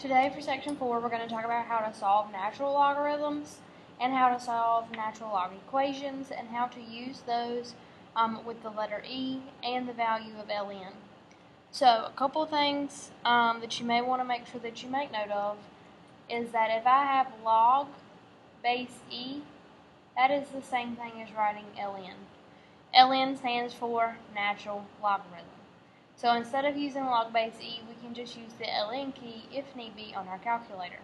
Today for section 4, we're going to talk about how to solve natural logarithms and how to solve natural log equations and how to use those with the letter E and the value of ln. So a couple things that you may want to make sure that you make note of is that if I have log base E, that is the same thing as writing ln. ln stands for natural logarithm. So instead of using log base E, we can just use the ln key if need be on our calculator.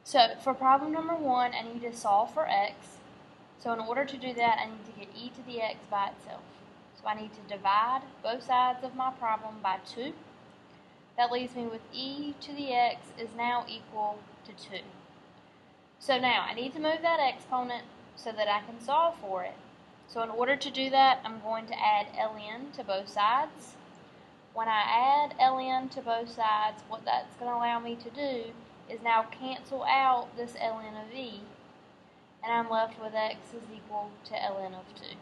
So for problem number 1, I need to solve for x. So in order to do that, I need to get e to the x by itself. So I need to divide both sides of my problem by 2. That leaves me with e to the x is now equal to 2. So now I need to move that exponent so that I can solve for it. So in order to do that, I'm going to add ln to both sides. When I add ln to both sides, what that's going to allow me to do is now cancel out this ln of e, and I'm left with x is equal to ln of 2.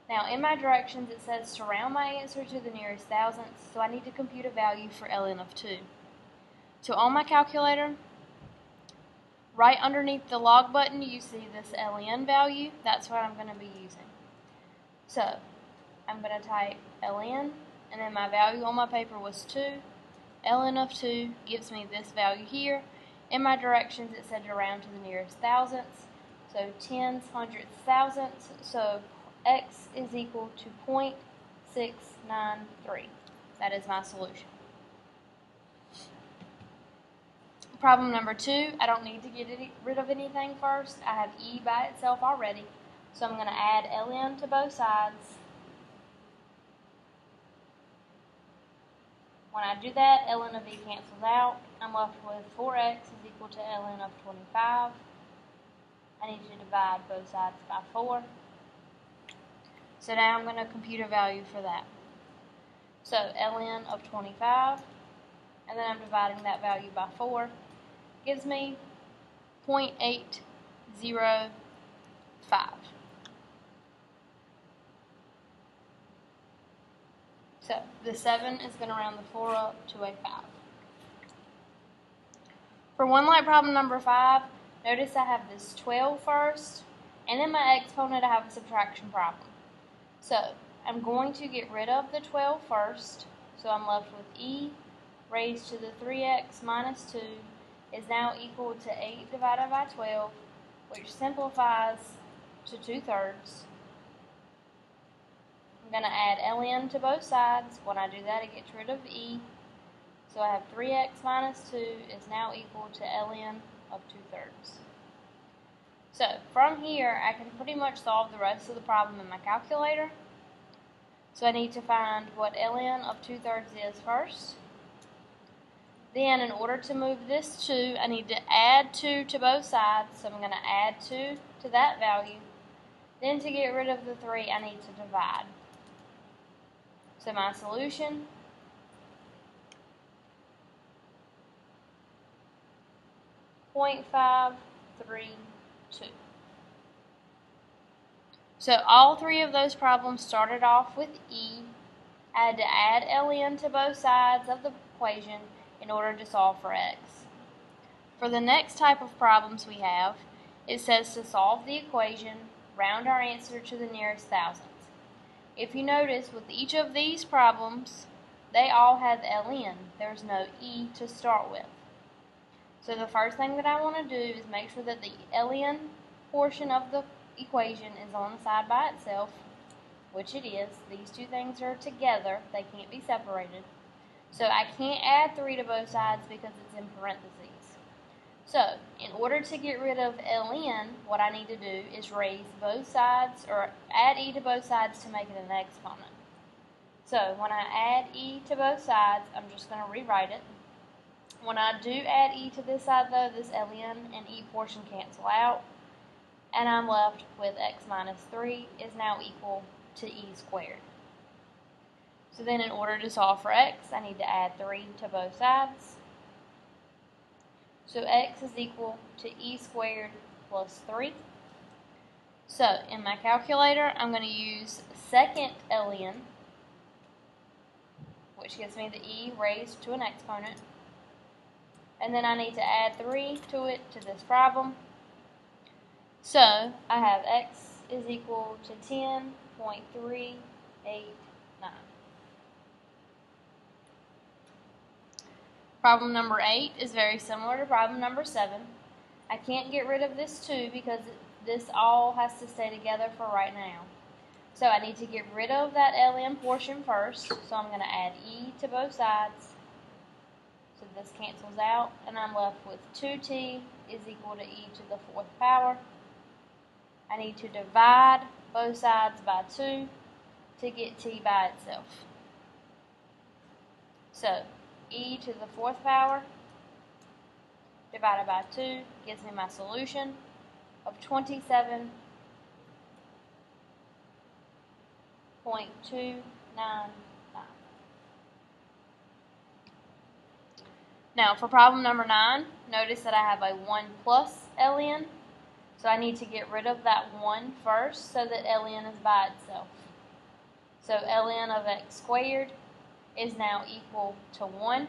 Now in my directions it says to round my answer to the nearest thousandths, so I need to compute a value for ln of 2. So on my calculator, right underneath the log button, you see this ln value. That's what I'm going to be using. So I'm going to type ln, and then my value on my paper was 2. ln of 2 gives me this value here. In my directions, it said to round to the nearest thousandths, so tens, hundredths, thousandths. So x is equal to 0.693. That is my solution. Problem number 2, I don't need to get rid of anything first. I have e by itself already, so I'm going to add ln to both sides. When I do that, ln of e cancels out. I'm left with 4x is equal to ln of 25. I need to divide both sides by 4. So now I'm going to compute a value for that. So ln of 25, and then I'm dividing that value by 4. Gives me 0.805. So the 7 is going to round the 4 up to a 5. For one like problem number 5, notice I have this 12 first, and in my exponent I have a subtraction problem. So I'm going to get rid of the 12 first, so I'm left with e raised to the 3x minus 2 is now equal to 8 divided by 12, which simplifies to 2/3. I'm going to add ln to both sides. When I do that, it gets rid of e. So I have 3x minus 2 is now equal to ln of 2/3. So from here, I can pretty much solve the rest of the problem in my calculator. So I need to find what ln of 2/3 is first. Then in order to move this 2, I need to add 2 to both sides. So I'm going to add 2 to that value. Then to get rid of the 3, I need to divide. So my solution .532. So all 3 of those problems started off with e. I had to add ln to both sides of the equation in order to solve for x. For the next type of problems we have, it says to solve the equation, round our answer to the nearest thousandths. If you notice, with each of these problems, they all have ln. There's no e to start with. So the first thing that I want to do is make sure that the ln portion of the equation is on the side by itself, which it is. These two things are together. They can't be separated. So I can't add 3 to both sides because it's in parentheses. So in order to get rid of ln, what I need to do is raise both sides, or add e to both sides to make it an exponent. So when I add e to both sides, I'm just going to rewrite it. When I do add e to this side though, this ln and e portion cancel out, and I'm left with x minus 3 is now equal to e squared. So then in order to solve for x, I need to add 3 to both sides. So x is equal to e squared plus 3. So in my calculator, I'm going to use second ln, which gives me the e raised to an exponent. and then I need to add 3 to it to this problem. So I have x is equal to 10.389. Problem number 8 is very similar to problem number 7. I can't get rid of this 2 because this all has to stay together for right now. So I need to get rid of that ln portion first. So I'm going to add e to both sides. So this cancels out, and I'm left with 2t is equal to e to the 4th power. I need to divide both sides by 2 to get t by itself. So e to the 4th power divided by 2 gives me my solution of 27.299. Now for problem number 9, notice that I have a 1 plus ln. So I need to get rid of that 1 first so that ln is by itself. So ln of x squared is now equal to 1.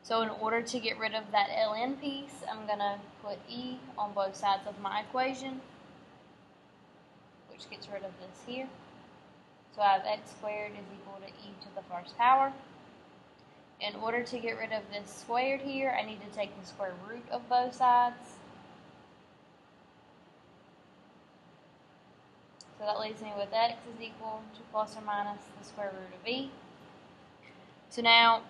So in order to get rid of that ln piece, I'm going to put e on both sides of my equation, which gets rid of this here. So I have x squared is equal to e to the 1st power. In order to get rid of this squared here, I need to take the square root of both sides. So that leaves me with x is equal to plus or minus the square root of e. So now,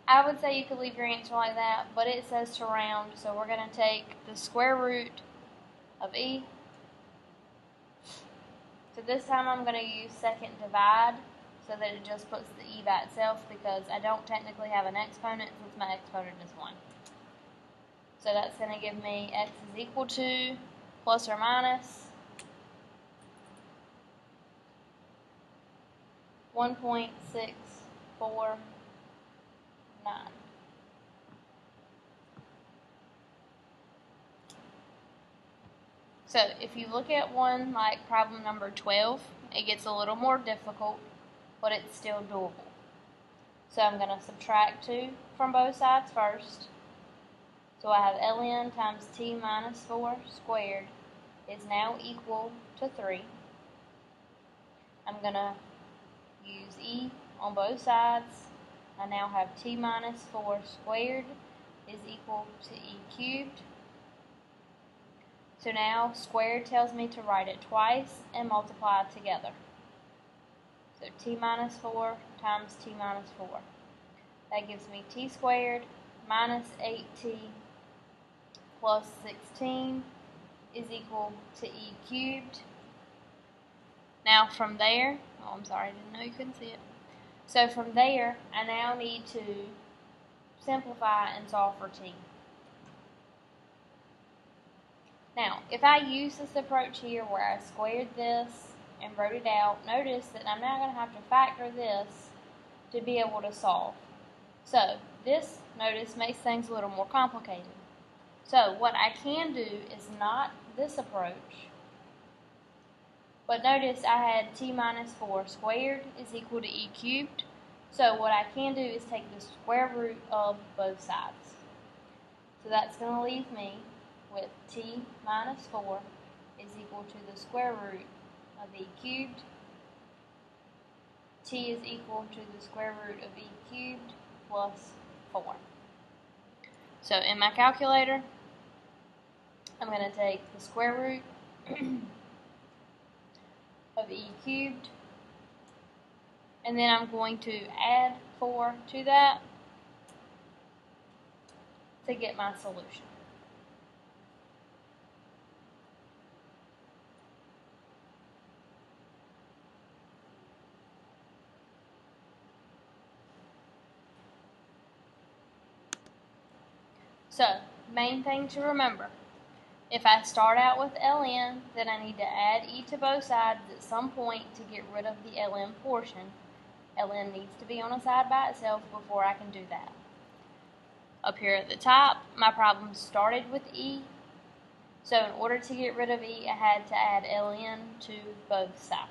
I would say you could leave your answer like that, but it says to round, so we're going to take the square root of e. So this time I'm going to use second divide so that it just puts the e by itself because I don't technically have an exponent since my exponent is 1. So that's going to give me x is equal to plus or minus 1.649. So if you look at one like problem number 12, it gets a little more difficult, but it's still doable. So I'm going to subtract 2 from both sides first. So I have ln times t minus 4 squared is now equal to 3. I'm going to use e on both sides. I now have t minus 4 squared is equal to e cubed. So now squared tells me to write it twice and multiply together. So t minus 4 times t minus 4. That gives me t squared minus 8t plus 16 is equal to e cubed. Now from there, oh I'm sorry, I didn't know you couldn't see it. So from there, I now need to simplify and solve for t. Now, if I use this approach here where I squared this and wrote it out, notice that I'm now going to have to factor this to be able to solve. So, this, notice, makes things a little more complicated. So, what I can do is not this approach, but notice I had t minus 4 squared is equal to e cubed. So, what I can do is take the square root of both sides. So, that's going to leave me with t minus 4 is equal to the square root of e cubed. T is equal to the square root of e cubed plus 4. So in my calculator, I'm going to take the square root of e cubed, and then I'm going to add 4 to that to get my solution. So, main thing to remember, if I start out with ln, then I need to add e to both sides at some point to get rid of the ln portion. ln needs to be on a side by itself before I can do that. Up here at the top, my problem started with e. So in order to get rid of e, I had to add ln to both sides.